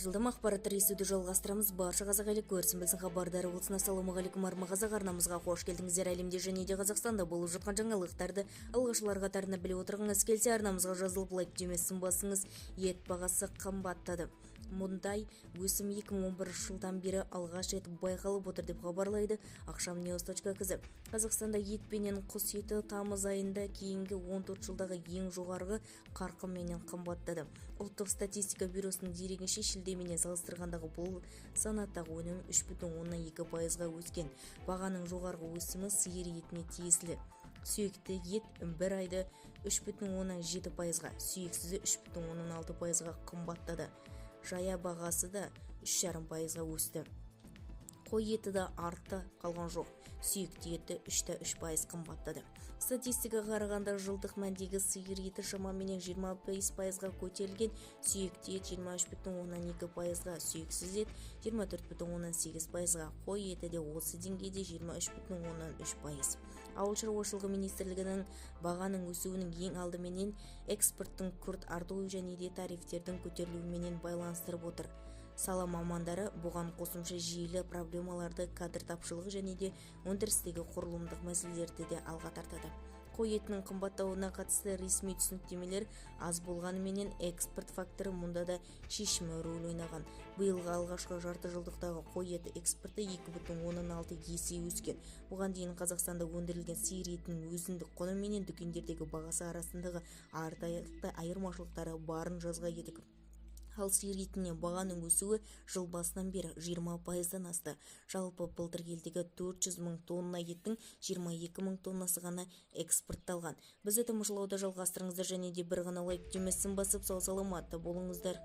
Жылдам ақпарат рейсуді жалғастырамыз. Барша қазақ елі көрсін білсін хабардары болсын. Ассалаумағалейкум армағазақ арнамызға қош келдіңіздер. Әлемде және де Қазақстанда болып жатқан жаңалықтарды алғашылар қатарына біле отырғыңыз келсе, арнамызға жазылып лайк түймесін басыңыз. Ет бағасы қымбаттады. Мұндай өсім 2011 жылдан бері алғаш рет байқалып отыр деп хабарлайды Akşam.News.kz. Қазақстанда ет пенен құс еті тамыз айында кейінгі 14 жылдағы ең жоғарғы қарқынменен қымбаттады. Ұлттық статистика бюросының дерегінше шілдеменен салыстырғандағы бұл санаттағы өнім 3,2%-ға өскен. Бағаның жоғарғы өсімі сиыр етіне тиесілі. Сүйекті ет бір айда 3,7%-ға, сүйексізі 3,6%-ға қымбаттады. Жая бағасы да 3,5%-ға өсті. Қой еті де артты қалған жоқ. Сүйекті еті 3,3% қымбаттады. Статистика қарағанда жылдық мәндегі сиыр еті шамамен 25%-ға көтерілген, сүйекті ет 23,2%-ға, сүйексіз ет 24,8%-ға, қой еті де осы деңгейде 23,3%. Ауыл шаруашылығы министрлігінің бағаның өсуінің ең алдыменен экспорттың күрт артуы және де тарифтердің көтерілуіменен байланыстырып отыр. Сала мамандары бұған қосымша жүйелі проблемаларды, кадр тапшылығы және де өндірістегі құрылымдық мәселелерді де алға тартады. Қой етінің қымбаттауына қатысты ресми түсініктемелер аз болғанымен экспорт факторы мұнда да шешімі рөл ойнаған. Биылғы алғашқы жарты жылдықтағы қой еті экспорты 2,6 есе өскен. Бұған дейін Қазақстанда өндірілген сиыр етінің өзіндік құны менен дүкендердегі бағасы арасындағы артықшылықты айырмашылықтары барын жазға едік. Ал сиыр етіне бағаның өсуі жыл басынан бері 20%-дан асты. Жалпы былтыр елдегі 400 мың тонна еттің 22 мың тоннасы ғана экспортталған. Бізді тамашалауды жалғастырыңыздар және де бір ғана лайк түймесін басып сау саламатты болыңыздар.